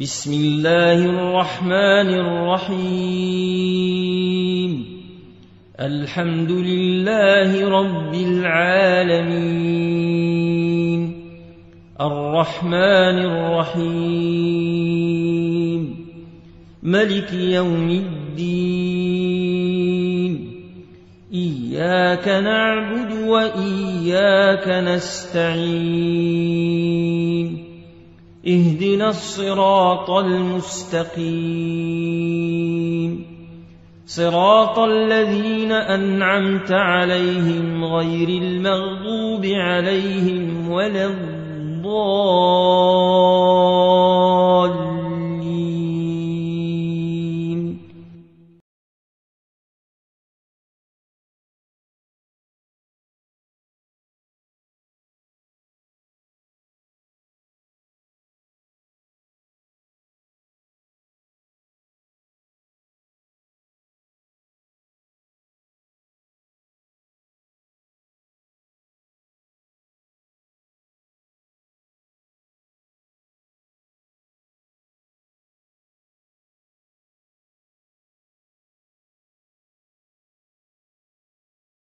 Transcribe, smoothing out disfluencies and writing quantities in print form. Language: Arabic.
بسم الله الرحمن الرحيم. الحمد لله رب العالمين، الرحمن الرحيم، ملك يوم الدين. إياك نعبد وإياك نستعين. اهدنا الصراط المستقيم، صراط الذين أنعمت عليهم غير المغضوب عليهم ولا الضالين.